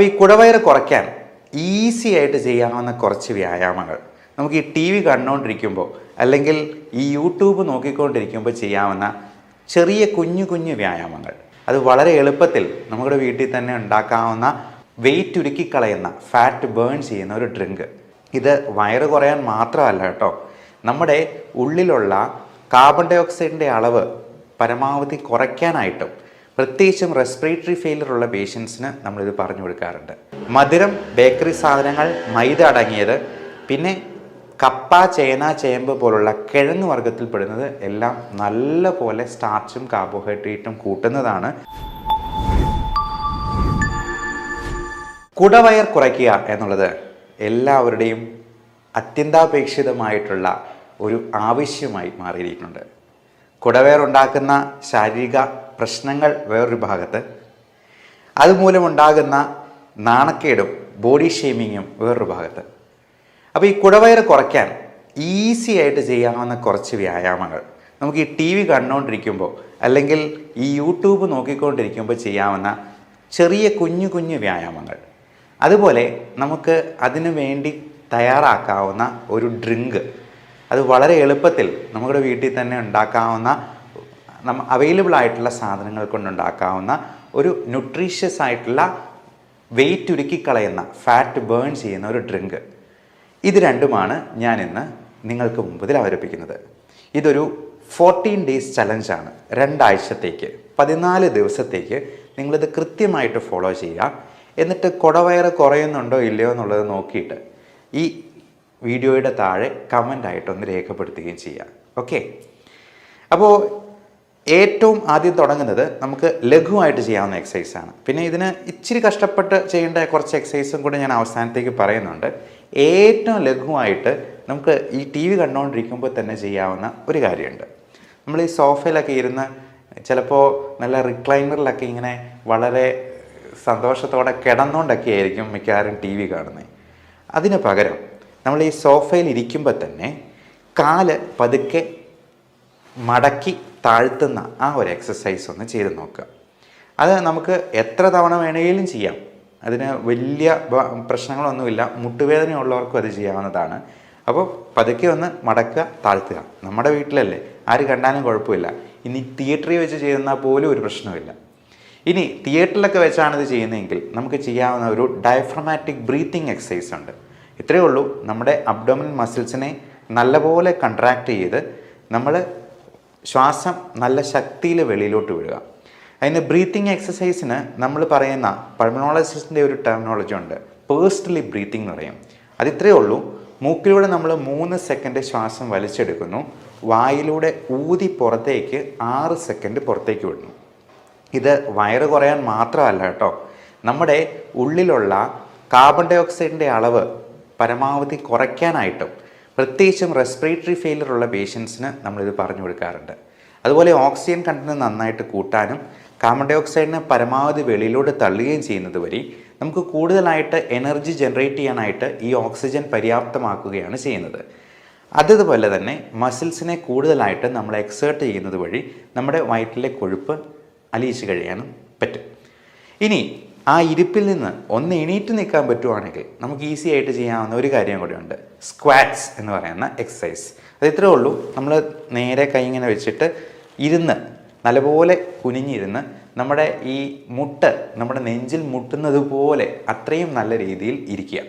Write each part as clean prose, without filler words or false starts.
അപ്പോൾ ഈ കുടവയറ് കുറയ്ക്കാൻ ഈസി ആയിട്ട് ചെയ്യാവുന്ന കുറച്ച് വ്യായാമങ്ങൾ നമുക്ക് ഈ ടി വി കണ്ടുകൊണ്ടിരിക്കുമ്പോൾ അല്ലെങ്കിൽ ഈ യൂട്യൂബ് നോക്കിക്കൊണ്ടിരിക്കുമ്പോൾ ചെയ്യാവുന്ന ചെറിയ കുഞ്ഞു കുഞ്ഞു വ്യായാമങ്ങൾ, അത് വളരെ എളുപ്പത്തിൽ നമ്മുടെ വീട്ടിൽ തന്നെ ഉണ്ടാക്കാവുന്ന വെയിറ്റ് ഉരുക്കിക്കളയുന്ന ഫാറ്റ് ബേൺ ചെയ്യുന്ന ഒരു ഡ്രിങ്ക്. ഇത് വയറ് കുറയാൻ മാത്രമല്ല കേട്ടോ, നമ്മുടെ ഉള്ളിലുള്ള കാർബൺ ഡൈ ഓക്സൈഡിൻ്റെ അളവ് പരമാവധി കുറയ്ക്കാനായിട്ടും പ്രത്യേകിച്ചും റെസ്പിറേറ്ററി ഫെയിലർ ഉള്ള പേഷ്യൻസിന് നമ്മളിത് പറഞ്ഞു കൊടുക്കാറുണ്ട്. മധുരം, ബേക്കറി സാധനങ്ങൾ, മൈദ അടങ്ങിയത്, പിന്നെ കപ്പ, ചേന, ചേമ്പ് പോലുള്ള കിഴങ്ങ് വർഗ്ഗത്തിൽപ്പെടുന്നത് എല്ലാം നല്ല പോലെ സ്റ്റാർച്ചും കാർബോഹൈഡ്രേറ്റും കൂട്ടുന്നതാണ്. കുടവയർ കുറയ്ക്കുക എന്നുള്ളത് എല്ലാവരുടെയും അത്യന്താപേക്ഷിതമായിട്ടുള്ള ഒരു ആവശ്യമായി മാറിയിരിക്കുന്നുണ്ട്. കുടവയർ ഉണ്ടാക്കുന്ന ശാരീരിക പ്രശ്നങ്ങൾ വേറൊരു ഭാഗത്ത്, അതുമൂലമുണ്ടാകുന്ന നാണക്കേടും ബോഡി ഷേമിങ്ങും വേറൊരു ഭാഗത്ത്. അപ്പോൾ ഈ കുടവയറ് കുറയ്ക്കാൻ ഈസി ആയിട്ട് ചെയ്യാവുന്ന കുറച്ച് വ്യായാമങ്ങൾ നമുക്ക് ഈ ടി വി കണ്ടുകൊണ്ടിരിക്കുമ്പോൾ അല്ലെങ്കിൽ ഈ യൂട്യൂബ് നോക്കിക്കൊണ്ടിരിക്കുമ്പോൾ ചെയ്യാവുന്ന ചെറിയ കുഞ്ഞു കുഞ്ഞു വ്യായാമങ്ങൾ, അതുപോലെ നമുക്ക് അതിനു വേണ്ടി തയ്യാറാക്കാവുന്ന ഒരു ഡ്രിങ്ക്, അത് വളരെ എളുപ്പത്തിൽ നമ്മുടെ വീട്ടിൽ തന്നെ ഉണ്ടാക്കാവുന്ന അവൈലബിൾ ആയിട്ടുള്ള സാധനങ്ങൾ കൊണ്ടുണ്ടാക്കാവുന്ന ഒരു ന്യൂട്രീഷ്യസ് ആയിട്ടുള്ള വെയിറ്റ് ഉരുക്കിക്കളയുന്ന ഫാറ്റ് ബേൺ ചെയ്യുന്ന ഒരു ഡ്രിങ്ക്. ഇത് രണ്ടുമാണ് ഞാൻ ഇന്ന് നിങ്ങൾക്ക് മുമ്പിൽ അവതരിപ്പിക്കുന്നത്. ഇതൊരു 14 ഡേയ്സ് ചലഞ്ചാണ്. 2 ആഴ്ചത്തേക്ക് 14 ദിവസത്തേക്ക് നിങ്ങളിത് കൃത്യമായിട്ട് ഫോളോ ചെയ്യുക. എന്നിട്ട് കുടവയറ് കുറയുന്നുണ്ടോ ഇല്ലയോ എന്നുള്ളത് നോക്കിയിട്ട് ഈ വീഡിയോയുടെ താഴെ കമൻ്റായിട്ടൊന്ന് രേഖപ്പെടുത്തുകയും ചെയ്യുക. ഓക്കെ, അപ്പോൾ ഏറ്റവും ആദ്യം തുടങ്ങുന്നത് നമുക്ക് ലഘുവായിട്ട് ചെയ്യാവുന്ന എക്സസൈസാണ്. പിന്നെ ഇതിന് ഇച്ചിരി കഷ്ടപ്പെട്ട് ചെയ്യേണ്ട കുറച്ച് എക്സസൈസും കൂടി ഞാൻ അവസാനത്തേക്ക് പറയുന്നുണ്ട്. ഏറ്റവും ലഘുവായിട്ട് നമുക്ക് ഈ ടി വി കണ്ടുകൊണ്ടിരിക്കുമ്പോൾ തന്നെ ചെയ്യാവുന്ന ഒരു കാര്യമുണ്ട്. നമ്മൾ ഈ സോഫയിലൊക്കെ ഇരുന്ന് ചിലപ്പോൾ നല്ല റിക്ലൈനറിലൊക്കെ ഇങ്ങനെ വളരെ സന്തോഷത്തോടെ കിടന്നുകൊണ്ടൊക്കെ ആയിരിക്കും മിക്കവാറും ടി വി കാണുന്നത്. അതിന് പകരം നമ്മൾ ഈ സോഫയിൽ ഇരിക്കുമ്പോൾ തന്നെ കാല് പതുക്കെ മടക്കി താഴ്ത്തുന്ന ആ ഒരു എക്സസൈസ് ഒന്ന് ചെയ്ത് നോക്കുക. അത് നമുക്ക് എത്ര തവണ വേണമെങ്കിലും ചെയ്യാം. അതിന് വലിയ പ്രശ്നങ്ങളൊന്നുമില്ല. മുട്ടുവേദനയുള്ളവർക്കും അത് ചെയ്യാവുന്നതാണ്. അപ്പോൾ പതുക്കെ ഒന്ന് മടക്കുക, താഴ്ത്തുക. നമ്മുടെ വീട്ടിലല്ലേ, ആര് കണ്ടാലും കുഴപ്പമില്ല. ഇനി തിയേറ്ററിൽ വെച്ച് ചെയ്യുന്നാൽ പോലും ഒരു പ്രശ്നമില്ല. ഇനി തിയേറ്ററിലൊക്കെ വെച്ചാണ് ഇത് ചെയ്യുന്നതെങ്കിൽ നമുക്ക് ചെയ്യാവുന്ന ഒരു ഡയഫ്രമാറ്റിക് ബ്രീത്തിങ് എക്സസൈസ് ഉണ്ട്. ഇത്രയേ ഉള്ളൂ. നമ്മുടെ അബ്ഡോമിനൽ മസിൽസിനെ നല്ലപോലെ കൺട്രാക്ട് ചെയ്ത് നമ്മൾ ശ്വാസം നല്ല ശക്തിയിൽ വെളിയിലോട്ട് വിടുക. അതിന് ബ്രീത്തിങ് എക്സസൈസിന് നമ്മൾ പറയുന്ന പൾമണോളജിസ്റ്റിൻ്റെ ഒരു ടെർമിനോളജി ഉണ്ട്, പേഴ്സണലി ബ്രീത്തിങ് എന്ന് പറയും. അതിത്രയേ ഉള്ളൂ. മൂക്കിലൂടെ നമ്മൾ 3 സെക്കൻഡ് ശ്വാസം വലിച്ചെടുക്കുന്നു, വായിലൂടെ ഊതി പുറത്തേക്ക് 6 സെക്കൻഡ് പുറത്തേക്ക് വിടുന്നു. ഇത് വയറ് കുറയാൻ മാത്രമല്ല കേട്ടോ, നമ്മുടെ ഉള്ളിലുള്ള കാർബൺ ഡൈ ഓക്സൈഡിൻ്റെ അളവ് പരമാവധി കുറയ്ക്കാനായിട്ടും പ്രത്യേകിച്ചും റെസ്പിറേറ്ററി ഫെയിലർ ഉള്ള പേഷ്യൻസിന് നമ്മളിത് പറഞ്ഞു കൊടുക്കാറുണ്ട്. അതുപോലെ ഓക്സിജൻ കണ്ടന്റ് നന്നായിട്ട് കൂട്ടാനും കാർബൺ ഡൈ ഓക്സൈഡിനെ പരമാവധി വെളിയിലോട്ട് തള്ളുകയും ചെയ്യുന്നത് വഴി നമുക്ക് കൂടുതലായിട്ട് എനർജി ജനറേറ്റ് ചെയ്യാനായിട്ട് ഈ ഓക്സിജൻ പര്യാപ്തമാക്കുകയാണ് ചെയ്യുന്നത്. അതുപോലെ തന്നെ മസിൽസിനെ കൂടുതലായിട്ട് നമ്മൾ എക്സേർട്ട് ചെയ്യുന്നത് വഴി നമ്മുടെ വയറ്റിലെ കൊഴുപ്പ് അലിയിച്ച് കഴിയാനും പറ്റും. ഇനി ആ ഇരിപ്പിൽ നിന്ന് ഒന്ന് എണീറ്റ് നിൽക്കാൻ പറ്റുവാണെങ്കിൽ നമുക്ക് ഈസി ആയിട്ട് ചെയ്യാവുന്ന ഒരു കാര്യം കൂടിയുണ്ട്, സ്ക്വാറ്റ്സ് എന്ന് പറയുന്ന എക്സസൈസ്. അത് ഇത്രയേ ഉള്ളൂ. നമ്മൾ നേരെ കൈ ഇങ്ങനെ വെച്ചിട്ട് ഇരുന്ന് നല്ലപോലെ കുനിഞ്ഞിരുന്ന് നമ്മുടെ ഈ മുട്ട് നമ്മുടെ നെഞ്ചിൽ മുട്ടുന്നത് പോലെ അത്രയും നല്ല രീതിയിൽ ഇരിക്കുക.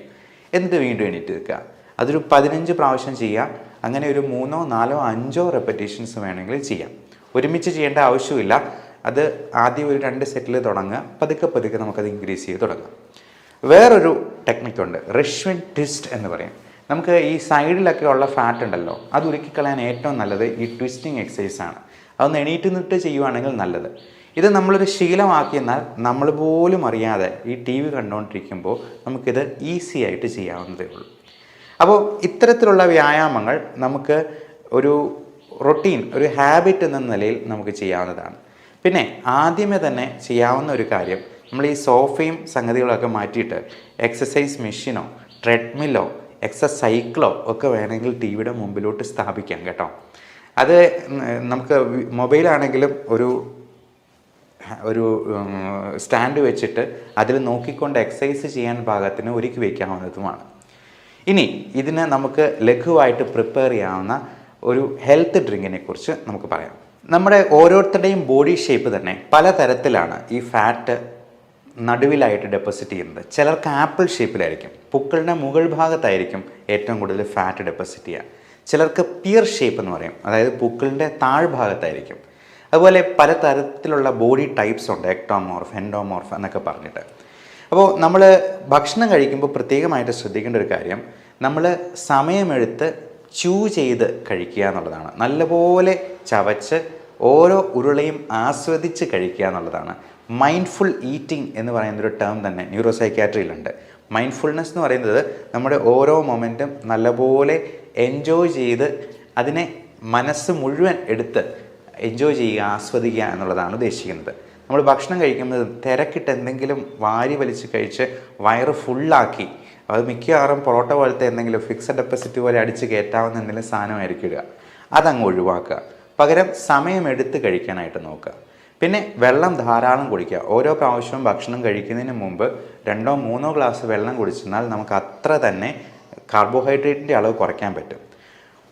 എന്നിട്ട് വീണ്ടും എണീറ്റ് നിൽക്കുക. അതൊരു 15 പ്രാവശ്യം ചെയ്യുക. അങ്ങനെ ഒരു 3, 4, 5 റെപ്പറ്റീഷൻസ് വേണമെങ്കിൽ ചെയ്യാം. ഒരുമിച്ച് ചെയ്യേണ്ട ആവശ്യമില്ല. അത് ആദ്യം ഒരു 2 സെറ്റിൽ തുടങ്ങുക, പതുക്കെ പതുക്കെ നമുക്കത് ഇൻക്രീസ് ചെയ്ത് തുടങ്ങാം. വേറൊരു ടെക്നിക്കുണ്ട്, റിഷ്വിൻ ട്വിസ്റ്റ് എന്ന് പറയും. നമുക്ക് ഈ സൈഡിലൊക്കെ ഉള്ള ഫാറ്റ് ഉണ്ടല്ലോ, അത് ഉരുക്കിക്കളയാൻ ഏറ്റവും നല്ലത് ഈ ട്വിസ്റ്റിംഗ് എക്സസൈസാണ്. അതൊന്ന് എണീറ്റ് നിന്നിട്ട് ചെയ്യുവാണെങ്കിൽ നല്ലത്. ഇത് നമ്മളൊരു ശീലമാക്കിയെന്നാൽ നമ്മൾ പോലും അറിയാതെ ഈ ടി വി കണ്ടുകൊണ്ടിരിക്കുമ്പോൾ നമുക്കിത് ഈസി ആയിട്ട് ചെയ്യാവുന്നതേ ഉള്ളൂ. അപ്പോൾ ഇത്തരത്തിലുള്ള വ്യായാമങ്ങൾ നമുക്ക് ഒരു റൊട്ടീൻ, ഒരു ഹാബിറ്റ് എന്ന നിലയിൽ നമുക്ക് ചെയ്യാവുന്നതാണ്. പിന്നെ ആദ്യമേ തന്നെ ചെയ്യാവുന്ന ഒരു കാര്യം, നമ്മൾ ഈ സോഫയും സംഗതികളൊക്കെ മാറ്റിയിട്ട് എക്സസൈസ് മെഷീനോ ട്രെഡ്മില്ലോ സൈക്കിളോ ഒക്കെ വേണമെങ്കിൽ ടി വിയുടെ മുമ്പിലോട്ട് സ്ഥാപിക്കാം കേട്ടോ. അത് നമുക്ക് മൊബൈലാണെങ്കിലും ഒരു ഒരു സ്റ്റാൻഡ് വെച്ചിട്ട് അതിൽ നോക്കിക്കൊണ്ട് എക്സസൈസ് ചെയ്യാൻ പാകത്തിന് ഒരുക്കി വയ്ക്കാവുന്നതുമാണ്. ഇനി ഇതിന് നമുക്ക് ലഘുവായിട്ട് പ്രിപ്പയർ ചെയ്യാവുന്ന ഒരു ഹെൽത്ത് ഡ്രിങ്കിനെ കുറിച്ച് നമുക്ക് പറയാം. നമ്മുടെ ഓരോരുത്തരുടെയും ബോഡി ഷേപ്പ് തന്നെ പലതരത്തിലാണ് ഈ ഫാറ്റ് നടുവിലായിട്ട് ഡെപ്പോസിറ്റ് ചെയ്യുന്നത്. ചിലർക്ക് ആപ്പിൾ ഷേപ്പിലായിരിക്കും, പുക്കളുടെ മുകൾ ഭാഗത്തായിരിക്കും ഏറ്റവും കൂടുതൽ ഫാറ്റ് ഡെപ്പോസിറ്റ് ചെയ്യുക. ചിലർക്ക് പിയർ ഷേപ്പ് എന്ന് പറയും, അതായത് പുക്കളുടെ താഴ്ഭാഗത്തായിരിക്കും. അതുപോലെ പലതരത്തിലുള്ള ബോഡി ടൈപ്സ് ഉണ്ട്, എക്ടോമോർഫ്, എൻഡോമോർഫ് എന്നൊക്കെ പറഞ്ഞിട്ട്. അപ്പോൾ നമ്മൾ ഭക്ഷണം കഴിക്കുമ്പോൾ പ്രത്യേകമായിട്ട് ശ്രദ്ധിക്കേണ്ട ഒരു കാര്യം, നമ്മൾ സമയമെടുത്ത് ചൂ ചെയ്ത് കഴിക്കുക എന്നുള്ളതാണ്. നല്ലപോലെ ചവച്ച് ഓരോ ഉരുളയും ആസ്വദിച്ച് കഴിക്കുക എന്നുള്ളതാണ്. മൈൻഡ്ഫുൾ ഈറ്റിംഗ് എന്ന് പറയുന്നൊരു ടേം തന്നെ ന്യൂറോ സൈക്യാട്രിയിലുണ്ട്. മൈൻഡ്ഫുൾനെസ് എന്ന് പറയുന്നത് നമ്മുടെ ഓരോ മൊമെൻറ്റും നല്ലപോലെ എൻജോയ് ചെയ്ത് അതിനെ മനസ്സ് മുഴുവൻ എടുത്ത് എൻജോയ് ചെയ്യുക, ആസ്വദിക്കുക എന്നുള്ളതാണ് ഉദ്ദേശിക്കുന്നത്. നമ്മൾ ഭക്ഷണം കഴിക്കുമ്പോൾ തിരക്കിട്ട് എന്തെങ്കിലും വാരി വലിച്ച് കഴിച്ച് വയറ് ഫുള്ളാക്കി, അത് മിക്കവാറും പൊറോട്ട പോലത്തെ എന്തെങ്കിലും ഫിക്സഡ് ഡെപ്പോസിറ്റ് പോലെ അടിച്ച് കയറ്റാവുന്ന എന്തെങ്കിലും സാധനമായിരിക്കും ഇടുക. അതങ്ങ് ഒഴിവാക്കുക. പകരം സമയമെടുത്ത് കഴിക്കാനായിട്ട് നോക്കുക. പിന്നെ വെള്ളം ധാരാളം കുടിക്കുക. ഓരോ പ്രാവശ്യവും ഭക്ഷണം കഴിക്കുന്നതിന് മുമ്പ് 2-3 ഗ്ലാസ് വെള്ളം കുടിച്ചെന്നാൽ നമുക്ക് അത്ര തന്നെ കാർബോഹൈഡ്രേറ്റിൻ്റെ അളവ് കുറയ്ക്കാൻ പറ്റും.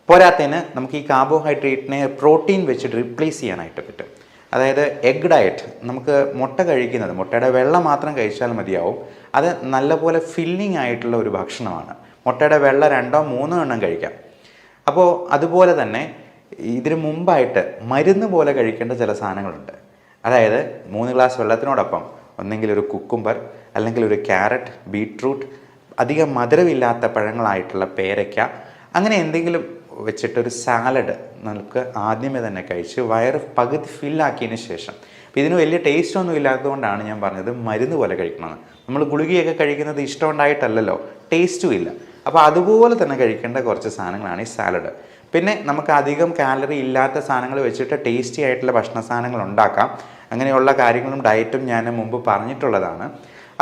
പോരാത്തതിന് നമുക്ക് ഈ കാർബോഹൈഡ്രേറ്റിനെ പ്രോട്ടീൻ വെച്ചിട്ട് റീപ്ലേസ് ചെയ്യാനായിട്ട് പറ്റും. അതായത് എഗ് ഡയറ്റ്, നമുക്ക് മുട്ട കഴിക്കുന്നത്, മുട്ടയുടെ വെള്ള മാത്രം കഴിച്ചാൽ മതിയാവും. അത് നല്ലപോലെ ഫില്ലിംഗ് ആയിട്ടുള്ള ഒരു ഭക്ഷണമാണ്. മുട്ടയുടെ വെള്ള 2-3 എണ്ണം കഴിക്കാം. അപ്പോൾ അതുപോലെ തന്നെ ഇതിന് മുമ്പായിട്ട് മരുന്ന് പോലെ കഴിക്കേണ്ട ചില സാധനങ്ങളുണ്ട്. അതായത് 3 ഗ്ലാസ് വെള്ളത്തിനോടൊപ്പം ഒന്നെങ്കിൽ ഒരു കുക്കുംബർ, അല്ലെങ്കിൽ ഒരു ക്യാരറ്റ്, ബീട്രൂട്ട്, അധികം മധുരമില്ലാത്ത പഴങ്ങളായിട്ടുള്ള പേരയ്ക്ക, അങ്ങനെ എന്തെങ്കിലും വെച്ചിട്ടൊരു സാലഡ് നമുക്ക് ആദ്യമേ തന്നെ കഴിച്ച് വയറ് പകുതി ഫില്ലാക്കിയതിന് ശേഷം, അപ്പോൾ ഇതിന് വലിയ ടേസ്റ്റ് ഒന്നും ഇല്ലാത്തതുകൊണ്ടാണ് ഞാൻ പറഞ്ഞത് മരുന്ന് പോലെ കഴിക്കണമെന്ന്. നമ്മൾ ഗുളികയൊക്കെ കഴിക്കുന്നത് ഇഷ്ടമുണ്ടായിട്ടല്ലല്ലോ, ടേസ്റ്റും ഇല്ല. അപ്പോൾ അതുപോലെ തന്നെ കഴിക്കേണ്ട കുറച്ച് സാധനങ്ങളാണ് ഈ സാലഡ്. പിന്നെ നമുക്ക് അധികം കാലറി ഇല്ലാത്ത സാധനങ്ങൾ വെച്ചിട്ട് ടേസ്റ്റി ആയിട്ടുള്ള ഭക്ഷണ സാധനങ്ങൾ ഉണ്ടാക്കാം. അങ്ങനെയുള്ള കാര്യങ്ങളും ഡയറ്റും ഞാൻ മുമ്പ് പറഞ്ഞിട്ടുള്ളതാണ്.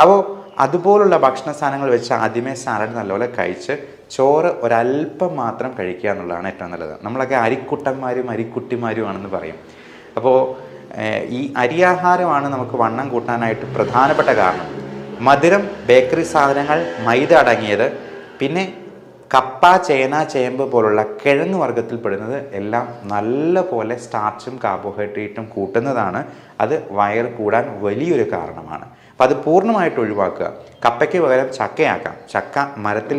അപ്പോൾ അതുപോലുള്ള ഭക്ഷണ സാധനങ്ങൾ വെച്ച് ആദ്യമേ സാലഡ് നല്ലപോലെ കഴിച്ച് ചോറ് ഒരല്പം മാത്രം കഴിക്കുക എന്നുള്ളതാണ് ഏറ്റവും നല്ലത്. നമ്മളൊക്കെ അരിക്കുട്ടന്മാരും അരിക്കുട്ടിമാരുമാണെന്ന് പറയും. അപ്പോൾ ഈ അരിയാഹാരമാണ് നമുക്ക് വണ്ണം കൂട്ടാനായിട്ട് പ്രധാനപ്പെട്ട കാരണം. മധുരം, ബേക്കറി സാധനങ്ങൾ, മൈദ അടങ്ങിയത്, പിന്നെ കപ്പ, ചേന, ചേമ്പ് പോലുള്ള കിഴങ്ങ് വർഗ്ഗത്തിൽപ്പെടുന്നത് എല്ലാം നല്ല പോലെ സ്റ്റാർച്ചും കാർബോഹൈഡ്രേറ്റും കൂട്ടുന്നതാണ്. അത് വയറ് കൂടാൻ വലിയൊരു കാരണമാണ്. അപ്പം അത് പൂർണ്ണമായിട്ട് ഒഴിവാക്കുക. കപ്പയ്ക്ക് പകരം ചക്കയാക്കാം. ചക്ക മരത്തിൽ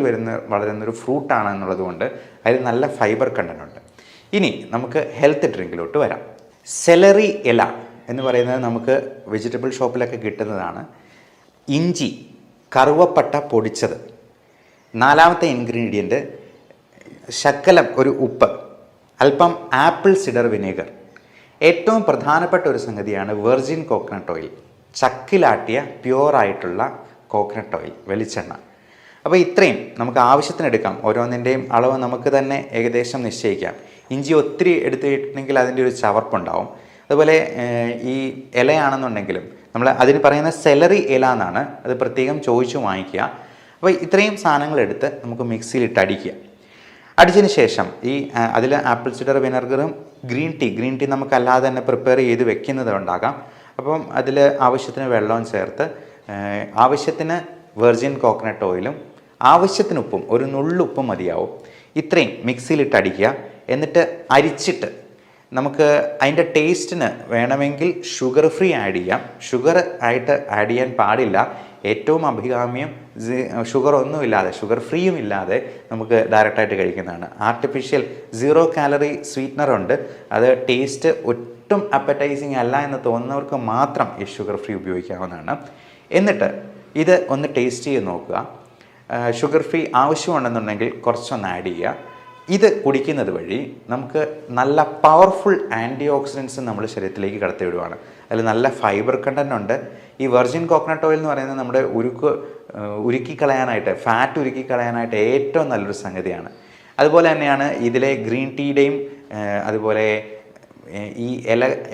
വളരുന്നൊരു ഫ്രൂട്ടാണ് എന്നുള്ളത് കൊണ്ട് അതിൽ നല്ല ഫൈബർ കണ്ടന്റ് ഉണ്ട്. ഇനി നമുക്ക് ഹെൽത്ത് ഡ്രിങ്കിലോട്ട് വരാം. സെലറി ഇല എന്ന് പറയുന്നത് നമുക്ക് വെജിറ്റബിൾ ഷോപ്പിലൊക്കെ കിട്ടുന്നതാണ്. ഇഞ്ചി, കറുവപ്പട്ട പൊടിച്ചത്. 4ാമത്തെ ഇൻഗ്രീഡിയൻറ്റ് ശകലം ഒരു ഉപ്പ്, അല്പം ആപ്പിൾ സിഡർ വിനേഗർ. ഏറ്റവും പ്രധാനപ്പെട്ട ഒരു സംഗതിയാണ് വെർജിൻ കോക്കനട്ട് ഓയിൽ, ചക്കിലാട്ടിയ പ്യുവറായിട്ടുള്ള കോക്കനട്ട് ഓയിൽ, വെളിച്ചെണ്ണ. അപ്പോൾ ഇത്രയും നമുക്ക് ആവശ്യത്തിനെടുക്കാം. ഓരോന്നിൻ്റെയും അളവ് നമുക്ക് തന്നെ ഏകദേശം നിശ്ചയിക്കാം. ഇഞ്ചി ഒത്തിരി എടുത്തിട്ടുണ്ടെങ്കിൽ അതിൻ്റെ ഒരു ചവർപ്പുണ്ടാവും. അതുപോലെ ഈ ഇലയാണെന്നുണ്ടെങ്കിലും നമ്മൾ അതിന് പറയുന്ന സെലറി ഇല എന്നാണ്, അത് പ്രത്യേകം ചോദിച്ചു വാങ്ങിക്കുക. അപ്പോൾ ഇത്രയും സാധനങ്ങളെടുത്ത് നമുക്ക് മിക്സിയിലിട്ട് അടിക്കുക. അടിച്ചതിന് ശേഷം ഈ അതിൽ ആപ്പിൾ സിഡർ വിനെഗറും ഗ്രീൻ ടീ നമുക്ക് അല്ലാതെ തന്നെ പ്രിപ്പയർ ചെയ്ത് വെക്കുന്നത് ഉണ്ടാകാം. അപ്പം അതിൽ ആവശ്യത്തിന് വെള്ളവും ചേർത്ത്, ആവശ്യത്തിന് വെർജിൻ കോക്കനട്ട് ഓയിലും, ആവശ്യത്തിന് ഉപ്പും, ഒരു നുള്ളുപ്പും മതിയാവും. ഇത്രയും മിക്സിയിലിട്ട് അടിക്കുക. എന്നിട്ട് അരിച്ചിട്ട് നമുക്ക് അതിൻ്റെ ടേസ്റ്റിന് വേണമെങ്കിൽ ഷുഗർ ഫ്രീ ആഡ് ചെയ്യാം. ഷുഗർ ആയിട്ട് ആഡ് ചെയ്യാൻ പാടില്ല. ഏറ്റവും അഭികാമ്യം ഷുഗർ ഒന്നുമില്ലാതെ, ഷുഗർ ഫ്രീയും ഇല്ലാതെ നമുക്ക് ഡയറക്റ്റായിട്ട് കഴിക്കുന്നതാണ്. ആർട്ടിഫിഷ്യൽ 0 കാലറി സ്വീറ്റ്നർ ഉണ്ട്. അത് ടേസ്റ്റ് ഒട്ടും അപ്പറ്റൈസിങ് അല്ല എന്ന് തോന്നുന്നവർക്ക് മാത്രം ഈ ഷുഗർ ഫ്രീ ഉപയോഗിക്കാവുന്നതാണ്. എന്നിട്ട് ഇത് ഒന്ന് ടേസ്റ്റ് ചെയ്ത് നോക്കുക. ഷുഗർ ഫ്രീ ആവശ്യമുണ്ടെന്നുണ്ടെങ്കിൽ കുറച്ചൊന്ന് ആഡ് ചെയ്യുക. ഇത് കുടിക്കുന്നത് വഴി നമുക്ക് നല്ല പവർഫുൾ ആൻറ്റി ഓക്സിഡൻസ് നമ്മുടെ ശരീരത്തിലേക്ക് കടത്തിവിടുവാണ്. അതിൽ നല്ല ഫൈബർ കണ്ടന്റ് ഉണ്ട്. ഈ വെർജിൻ കോക്കനട്ട് ഓയിൽ എന്ന് പറയുന്നത് നമ്മുടെ ഉരുക്കിക്കളയാനായിട്ട്, ഫാറ്റ് ഉരുക്കിക്കളയാനായിട്ട് ഏറ്റവും നല്ലൊരു സംഗതിയാണ്. അതുപോലെ തന്നെയാണ് ഇതിലെ ഗ്രീൻ ടീയുടെയും അതുപോലെ ഈ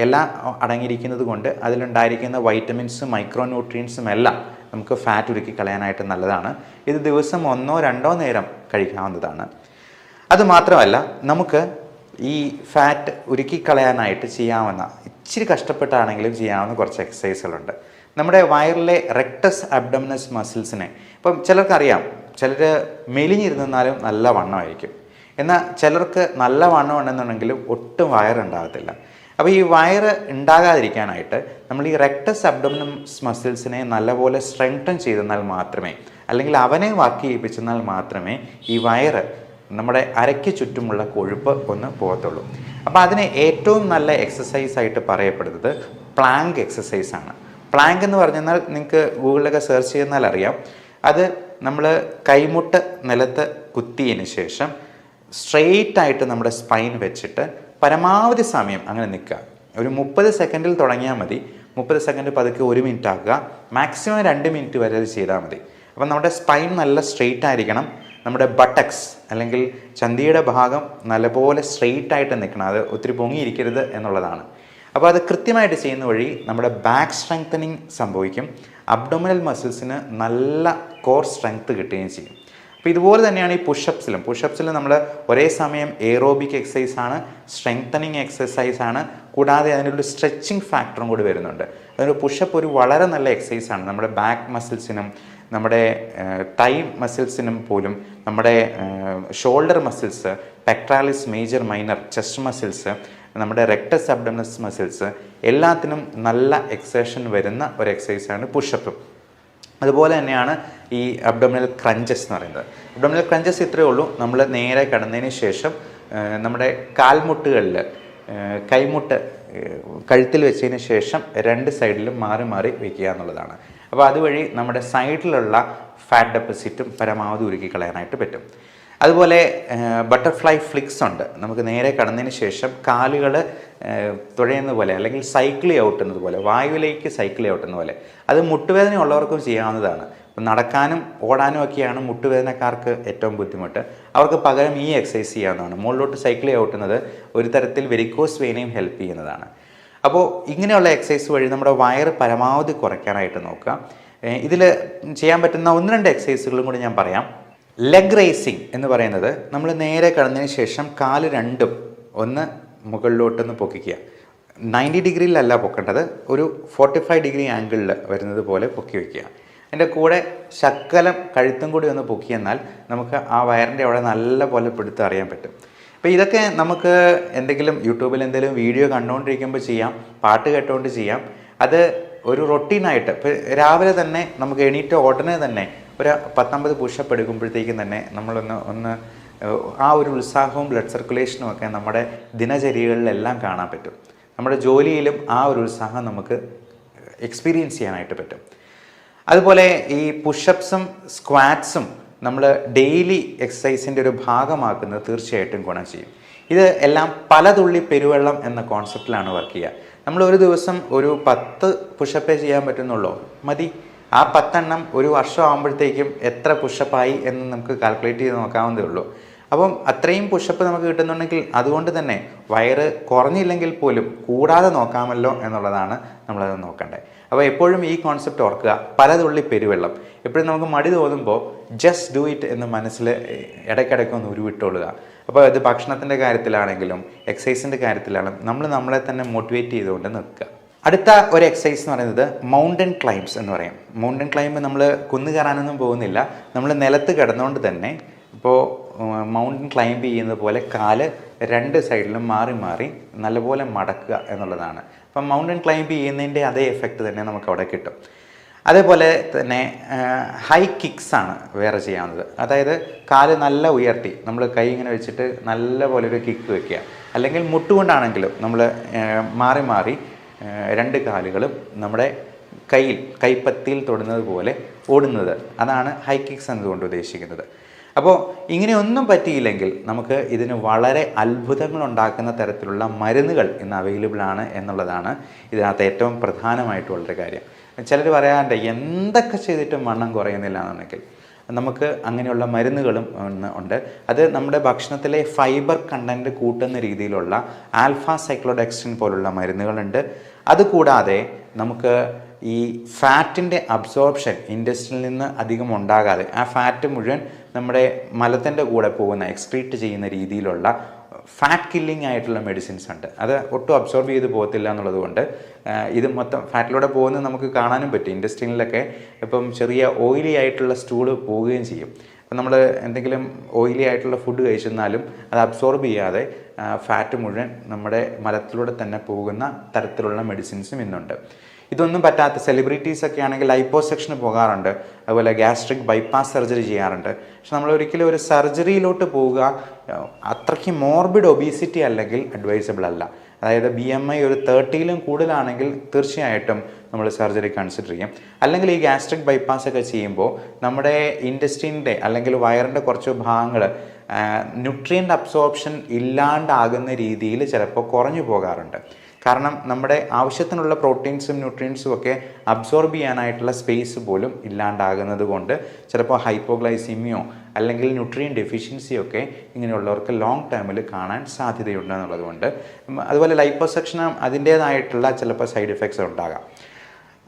ഇല അടങ്ങിയിരിക്കുന്നത് കൊണ്ട് അതിലുണ്ടായിരിക്കുന്ന വൈറ്റമിൻസും മൈക്രോ ന്യൂട്രിയൻസും എല്ലാം നമുക്ക് ഫാറ്റ് ഉരുക്കിക്കളയാനായിട്ട് നല്ലതാണ്. ഇത് ദിവസം 1-2 നേരം കഴിക്കാവുന്നതാണ്. അതുമാത്രമല്ല, നമുക്ക് ഈ ഫാറ്റ് ഉരുക്കിക്കളയാനായിട്ട് ചെയ്യാവുന്ന ഇച്ചിരി കഷ്ടപ്പെട്ടാണെങ്കിലും ചെയ്യാവുന്ന കുറച്ച് എക്സസൈസുകളുണ്ട്. നമ്മുടെ വയറിലെ റെക്ടസ് അബ്ഡോമിനസ് മസിൽസിനെ ഇപ്പം ചിലർക്കറിയാം, ചിലർ മെലിഞ്ഞിരുന്നാലും നല്ല വണ്ണമായിരിക്കും, എന്നാൽ ചിലർക്ക് നല്ല വണ്ണം ഉണ്ടെന്നുണ്ടെങ്കിലും ഒട്ടും വയറുണ്ടാകത്തില്ല. അപ്പോൾ ഈ വയറ് ഉണ്ടാകാതിരിക്കാനായിട്ട് നമ്മൾ ഈ റെക്ടസ് അബ്ഡോമിനസ് മസിൽസിനെ നല്ലപോലെ സ്ട്രെങ്തൻ ചെയ്തെന്നാൽ മാത്രമേ, അല്ലെങ്കിൽ അവനെ വർക്ക് ചെയ്യിപ്പിച്ചെന്നാൽ മാത്രമേ ഈ വയറ് നമ്മുടെ അരയ്ക്ക് ചുറ്റുമുള്ള കൊഴുപ്പ് ഒന്ന് പോകത്തുള്ളൂ. അപ്പോൾ അതിന് ഏറ്റവും നല്ല എക്സസൈസായിട്ട് പറയപ്പെടുന്നത് പ്ലാങ്ക് എക്സസൈസാണ്. പ്ലാങ്ക് എന്ന് പറഞ്ഞാൽ നിങ്ങൾക്ക് ഗൂഗിളിലൊക്കെ സെർച്ച് ചെയ്യുന്നാൽ അറിയാം. അത് നമ്മൾ കൈമുട്ട് നിലത്ത് കുത്തിയതിന് ശേഷം സ്ട്രെയിറ്റ് ആയിട്ട് നമ്മുടെ സ്പൈൻ വെച്ചിട്ട് പരമാവധി സമയം അങ്ങനെ നിൽക്കുക. ഒരു 30 സെക്കൻഡിൽ തുടങ്ങിയാൽ മതി. 30 സെക്കൻഡ് പതുക്കെ 1 മിനിറ്റ് ആക്കുക. മാക്സിമം 2 മിനിറ്റ് വരെ അത് ചെയ്താൽ മതി. അപ്പം നമ്മുടെ സ്പൈൻ നല്ല സ്ട്രെയിറ്റ് ആയിരിക്കണം. നമ്മുടെ ബട്ടക്സ് അല്ലെങ്കിൽ ചന്തിയുടെ ഭാഗം നല്ലപോലെ സ്ട്രെയിറ്റ് ആയിട്ട് നിൽക്കണം. അത് ഒത്തിരി പൊങ്ങിയിരിക്കരുത് എന്നുള്ളതാണ്. അപ്പോൾ അത് കൃത്യമായിട്ട് ചെയ്യുന്ന വഴി നമ്മുടെ ബാക്ക് സ്ട്രെങ്തനിങ് സംഭവിക്കും. അബ്ഡോമിനൽ മസിൽസിന് നല്ല കോർ സ്ട്രെങ്ത് കിട്ടുകയും ചെയ്യും. അപ്പോൾ ഇതുപോലെ തന്നെയാണ് ഈ പുഷപ്സിലും നമ്മൾ ഒരേ സമയം എയറോബിക് എക്സസൈസാണ്, സ്ട്രെങ്തനിങ് എക്സസൈസാണ്, കൂടാതെ അതിനൊരു സ്ട്രെച്ചിങ് ഫാക്ടറും കൂടി വരുന്നുണ്ട്. അതൊരു പുഷപ്പ് ഒരു വളരെ നല്ല എക്സസൈസാണ്. നമ്മുടെ ബാക്ക് മസിൽസിനും നമ്മുടെ തൈ മസിൽസിനും പോലും, നമ്മുടെ shoulder muscles, pectoralis major minor, chest muscles, നമ്മുടെ റെക്ടസ് അബ്ഡോമിനസ് മസിൽസ് എല്ലാത്തിനും നല്ല എക്സേഷൻ വരുന്ന ഒരു എക്സസൈസാണ് പുഷപ്പ്. അതുപോലെ തന്നെയാണ് ഈ അബ്ഡോമിനൽ ക്രഞ്ചസ് എന്ന് പറയുന്നത്. അബ്ഡോമിനൽ ക്രഞ്ചസ് ഇത്രയേ ഉള്ളൂ. നമ്മൾ നേരെ കിടന്നതിന് ശേഷം നമ്മുടെ കാൽമുട്ടുകളിൽ കൈമുട്ട് കഴുത്തിൽ വെച്ചതിന് ശേഷം 2 സൈഡിലും മാറി മാറി വയ്ക്കുക എന്നുള്ളതാണ്. അപ്പോൾ അതുവഴി നമ്മുടെ സൈഡിലുള്ള ഫാറ്റ് ഡെപ്പോസിറ്റും പരമാവധി ഉരുക്കി കളയാനായിട്ട് പറ്റും. അതുപോലെ ബട്ടർഫ്ലൈ ഫ്ലിക്സ് ഉണ്ട്. നമുക്ക് നേരെ കടന്നതിന് ശേഷം കാലുകൾ തുഴയുന്ന പോലെ അല്ലെങ്കിൽ സൈക്കിൾ ഔട്ടുന്നത് പോലെ, വായുവിലേക്ക് സൈക്കിൾ ഔട്ടുന്ന പോലെ, അത് മുട്ടുവേദന ഉള്ളവർക്കും ചെയ്യാവുന്നതാണ്. നടക്കാനും ഓടാനും ഒക്കെയാണ് മുട്ടുവേദനക്കാർക്ക് ഏറ്റവും ബുദ്ധിമുട്ട്. അവർക്ക് പകരം ഈ എക്സസൈസ് ചെയ്യാവുന്നതാണ്. മുകളിലോട്ട് സൈക്കിൾ ഔട്ടുന്നത് ഒരു തരത്തിൽ വെരിക്കോസ് വെയിനെയും ഹെൽപ്പ് ചെയ്യുന്നതാണ്. അപ്പോൾ ഇങ്ങനെയുള്ള എക്സസൈസ് വഴി നമ്മുടെ വയറ് പരമാവധി കുറയ്ക്കാനായിട്ട് നോക്കുക. ഇതിൽ ചെയ്യാൻ പറ്റുന്ന 1-2 എക്സസൈസുകളും കൂടി ഞാൻ പറയാം. ലെഗ് റേസിങ് എന്ന് പറയുന്നത് നമ്മൾ നേരെ കിടന്നതിന് ശേഷം കാല് രണ്ടും ഒന്ന് മുകളിലോട്ടൊന്ന് പൊക്കിക്കുക. 90 ഡിഗ്രിയിലല്ല പൊക്കേണ്ടത്, ഒരു 45 ഡിഗ്രി ആംഗിളിൽ വരുന്നത് പോലെ പൊക്കി വയ്ക്കുക. അതിൻ്റെ കൂടെ ശക്കലം കഴുത്തും കൂടി ഒന്ന് പൊക്കിയെന്നാൽ നമുക്ക് ആ വയറിൻ്റെ അവിടെ നല്ല പോലെ പിടുത്തം അറിയാൻ പറ്റും. അപ്പോൾ ഇതൊക്കെ നമുക്ക് എന്തെങ്കിലും യൂട്യൂബിൽ എന്തെങ്കിലും വീഡിയോ കണ്ടുകൊണ്ടിരിക്കുമ്പോൾ ചെയ്യാം, പാട്ട് കേട്ടുകൊണ്ട് ചെയ്യാം. അത് ഒരു റൊട്ടീനായിട്ട് ഇപ്പോൾ രാവിലെ തന്നെ നമുക്ക് എണീറ്റ് ഉടനെ തന്നെ ഒരു 19 പുഷപ്പ് എടുക്കുമ്പോഴത്തേക്കും തന്നെ നമ്മളൊന്ന് ആ ഒരു ഉത്സാഹവും ബ്ലഡ് സർക്കുലേഷനും ഒക്കെ നമ്മുടെ ദിനചര്യകളിലെല്ലാം കാണാൻ പറ്റും. നമ്മുടെ ജോലിയിലും ആ ഒരു ഉത്സാഹം നമുക്ക് എക്സ്പീരിയൻസ് ചെയ്യാനായിട്ട് പറ്റും. അതുപോലെ ഈ പുഷപ്സും സ്ക്വാറ്റ്സും നമ്മൾ ഡെയിലി എക്സസൈസിൻ്റെ ഒരു ഭാഗമാക്കുന്നത് തീർച്ചയായിട്ടും ഗുണം ചെയ്യും. ഇത് എല്ലാം പല തുള്ളി പെരുവെള്ളം എന്ന കോൺസെപ്റ്റിലാണ് വർക്ക് ചെയ്യുക. നമ്മൾ ഒരു ദിവസം ഒരു 10 പുഷപ്പേ ചെയ്യാൻ പറ്റുന്നുള്ളൂ, മതി. ആ 10 എണ്ണം ഒരു വർഷം ആകുമ്പോഴത്തേക്കും എത്ര പുഷപ്പായി എന്ന് നമുക്ക് കാൽക്കുലേറ്റ് ചെയ്ത് നോക്കാവുന്നതേ ഉള്ളൂ. അപ്പം അത്രയും പുഷപ്പ് നമുക്ക് കിട്ടുന്നുണ്ടെങ്കിൽ അതുകൊണ്ട് തന്നെ വയറ് കുറഞ്ഞില്ലെങ്കിൽ പോലും കൂടാതെ നോക്കാമല്ലോ എന്നുള്ളതാണ് നമ്മളത് നോക്കേണ്ടത്. അപ്പോൾ എപ്പോഴും ഈ കോൺസെപ്റ്റ് ഓർക്കുക, പലതുള്ളി പെരുവെള്ളം. എപ്പോഴും നമുക്ക് മടി തോന്നുമ്പോൾ ജസ്റ്റ് ഡു ഇറ്റ് എന്ന് മനസ്സിൽ ഇടയ്ക്കിടയ്ക്കൊന്ന് ഉരുവിട്ടുകൊള്ളുക. അപ്പോൾ അത് ഭക്ഷണത്തിൻ്റെ കാര്യത്തിലാണെങ്കിലും എക്സസൈസിൻ്റെ കാര്യത്തിലാണെങ്കിലും നമ്മൾ നമ്മളെ തന്നെ മോട്ടിവേറ്റ് ചെയ്തുകൊണ്ട് നിൽക്കുക. അടുത്ത ഒരു എക്സസൈസ് എന്ന് പറയുന്നത് മൗണ്ടൻ ക്ലൈംബ്സ് എന്ന് പറയും. മൗണ്ടൻ ക്ലൈംബ് നമ്മൾ കുന്നു കയറാനൊന്നും പോകുന്നില്ല, നമ്മൾ നിലത്ത് കിടന്നുകൊണ്ട് തന്നെ ഇപ്പോൾ മൗണ്ടൻ ക്ലൈംബ് ചെയ്യുന്നത് പോലെ കാല് 2 സൈഡിലും മാറി മാറി നല്ലപോലെ മടക്കുക എന്നുള്ളതാണ്. അപ്പം മൗണ്ടൻ ക്ലൈംബ് ചെയ്യുന്നതിൻ്റെ അതേ എഫക്റ്റ് തന്നെ നമുക്ക് അവിടെ കിട്ടും. അതേപോലെ തന്നെ ഹൈ കിക്സാണ് വേറെ ചെയ്യാവുന്നത്. അതായത് കാല് നല്ല ഉയർത്തി നമ്മൾ കൈ ഇങ്ങനെ വെച്ചിട്ട് നല്ല പോലെ ഒരു കിക്ക് വയ്ക്കുക, അല്ലെങ്കിൽ മുട്ടുകൊണ്ടാണെങ്കിലും നമ്മൾ മാറി മാറി 2 കാലുകളും നമ്മുടെ കൈപ്പത്തിയിൽ തൊടുന്നത് പോലെ ഓടുന്നത്, അതാണ് ഹൈ കിക്സ് എന്നതുകൊണ്ട് ഉദ്ദേശിക്കുന്നത്. അപ്പോൾ ഇങ്ങനെയൊന്നും പറ്റിയില്ലെങ്കിൽ നമുക്ക് ഇതിന് വളരെ അത്ഭുതങ്ങൾ ഉണ്ടാക്കുന്ന തരത്തിലുള്ള മരുന്നുകൾ ഇന്ന് അവൈലബിൾ ആണ് എന്നുള്ളതാണ് ഇതിനകത്ത് ഏറ്റവും പ്രധാനമായിട്ടുള്ളൊരു കാര്യം. ചിലർ പറയാറുണ്ട് എന്തൊക്കെ ചെയ്തിട്ടും വണ്ണം കുറയുന്നില്ല എന്നുണ്ടെങ്കിൽ നമുക്ക് അങ്ങനെയുള്ള മരുന്നുകളും ഉണ്ട്. അത് നമ്മുടെ ഭക്ഷണത്തിലെ ഫൈബർ കണ്ടൻറ്റ് കൂട്ടുന്ന രീതിയിലുള്ള ആൽഫ സൈക്ലോഡെക്സിൻ പോലുള്ള മരുന്നുകളുണ്ട്. അതുകൂടാതെ നമുക്ക് ഈ ഫാറ്റിൻ്റെ അബ്സോർപ്ഷൻ ഇൻഡസ്ട്രിയിൽ നിന്ന് അധികം ഉണ്ടാകാതെ ആ ഫാറ്റ് മുഴുവൻ നമ്മുടെ മലത്തിൻ്റെ കൂടെ പോകുന്ന എക്സ്ക്രീറ്റ് ചെയ്യുന്ന രീതിയിലുള്ള ഫാറ്റ് കില്ലിംഗ് ആയിട്ടുള്ള മെഡിസിൻസ് ഉണ്ട്. അത് ഒട്ടും അബ്സോർബ് ചെയ്ത് പോകത്തില്ല എന്നുള്ളത് കൊണ്ട് ഇത് മൊത്തം ഫാറ്റിലൂടെ പോകുന്നത് നമുക്ക് കാണാനും പറ്റും. ഇൻഡസ്ട്രിയിലൊക്കെ ഇപ്പം ചെറിയ ഓയിലി ആയിട്ടുള്ള സ്റ്റൂള് പോവുകയും ചെയ്യും. അപ്പം നമ്മൾ എന്തെങ്കിലും ഓയിലി ആയിട്ടുള്ള ഫുഡ് കഴിച്ചെന്നാലും അത് അബ്സോർബ് ചെയ്യാതെ ഫാറ്റ് മുഴുവൻ നമ്മുടെ മലത്തിലൂടെ തന്നെ പോകുന്ന തരത്തിലുള്ള മെഡിസിൻസും ഇന്നുണ്ട്. ഇതൊന്നും പറ്റാത്ത സെലിബ്രിറ്റീസൊക്കെ ആണെങ്കിൽ ലൈപ്പോസെക്ഷന് പോകാറുണ്ട്, അതുപോലെ ഗ്യാസ്ട്രിക് ബൈപ്പാസ് സർജറി ചെയ്യാറുണ്ട്. പക്ഷെ നമ്മൾ ഒരിക്കലും ഒരു സർജറിയിലോട്ട് പോവുക അത്രയ്ക്ക് മോർബിഡ് ഒബീസിറ്റി അല്ലെങ്കിൽ അഡ്വൈസബിൾ അല്ല. അതായത് BMI ഒരു 30-ലും കൂടുതലാണെങ്കിൽ തീർച്ചയായിട്ടും നമ്മൾ സർജറി കൺസിഡർ ചെയ്യും. അല്ലെങ്കിൽ ഈ ഗ്യാസ്ട്രിക് ബൈപ്പാസ് ഒക്കെ ചെയ്യുമ്പോൾ നമ്മുടെ ഇൻറ്റസ്റ്റിൻ്റെ അല്ലെങ്കിൽ വയറിൻ്റെ കുറച്ച് ഭാഗങ്ങൾ ന്യൂട്രിയൻ്റ് അബ്സോർപ്ഷൻ ഇല്ലാണ്ടാകുന്ന രീതിയിൽ ചിലപ്പോൾ കുറഞ്ഞു പോകാറുണ്ട്. കാരണം നമ്മുടെ ആവശ്യത്തിനുള്ള പ്രോട്ടീൻസും ന്യൂട്രിയൻസും ഒക്കെ അബ്സോർബ് ചെയ്യാനായിട്ടുള്ള സ്പേസ് പോലും ഇല്ലാണ്ടാകുന്നത് കൊണ്ട് ചിലപ്പോൾ ഹൈപ്പോഗ്ലൈസീമിയോ അല്ലെങ്കിൽ ന്യൂട്രിയൻ ഡെഫിഷ്യൻസിയോ ഒക്കെ ഇങ്ങനെയുള്ളവർക്ക് ലോങ് ടേമിൽ കാണാൻ സാധ്യതയുണ്ട് എന്നുള്ളത് കൊണ്ട്. അതുപോലെ ലൈപ്പോസെക്ഷന് അതിൻ്റേതായിട്ടുള്ള ചിലപ്പോൾ സൈഡ് എഫക്ട്സ് ഉണ്ടാകാം.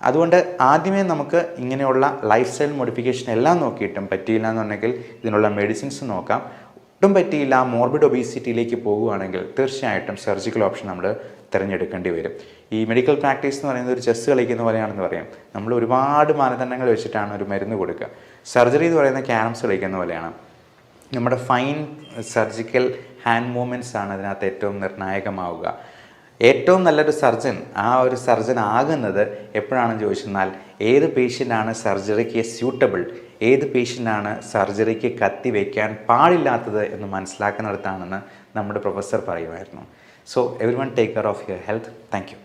അതുകൊണ്ട് ആദ്യമേ നമുക്ക് ഇങ്ങനെയുള്ള ലൈഫ് സ്റ്റൈൽ മോഡിഫിക്കേഷൻ എല്ലാം നോക്കിയിട്ടും പറ്റിയില്ല എന്നുണ്ടെങ്കിൽ ഇതിനുള്ള മെഡിസിൻസ് നോക്കാം. ഒട്ടും പറ്റിയില്ല, മോർബിഡ് ഒബീസിറ്റിയിലേക്ക് പോകുകയാണെങ്കിൽ തീർച്ചയായിട്ടും സർജിക്കൽ ഓപ്ഷൻ നമ്മൾ തിരഞ്ഞെടുക്കേണ്ടി വരും. ഈ മെഡിക്കൽ പ്രാക്ടീസ് എന്ന് പറയുന്നത് ഒരു ചെസ്സ് കളിക്കുന്ന പോലെയാണെന്ന് പറയാം. നമ്മൾ ഒരുപാട് മാനദണ്ഡങ്ങൾ വെച്ചിട്ടാണ് ഒരു മരുന്ന് കൊടുക്കുക. സർജറി എന്ന് പറയുന്ന ക്യാരംസ് കളിക്കുന്ന പോലെയാണ്. നമ്മുടെ ഫൈൻ സർജിക്കൽ ഹാൻഡ് മൂവ്മെൻറ്റ്സ് ആണ് അതിനകത്ത് ഏറ്റവും നിർണായകമാവുക. ഏറ്റവും നല്ലൊരു സർജൻ ഒരു സർജൻ ആകുന്നത് എപ്പോഴാണെന്ന് ചോദിച്ചെന്നാൽ ഏത് പേഷ്യൻ്റാണ് സർജറിക്ക് സ്യൂട്ടബിൾ, ഏത് പേഷ്യൻ്റാണ് സർജറിക്ക് കത്തി വയ്ക്കാൻ പാടില്ലാത്തത് എന്ന് മനസ്സിലാക്കുന്നിടത്താണെന്ന് നമ്മുടെ പ്രൊഫസർ പറയുമായിരുന്നു. So everyone take care of your health. Thank you.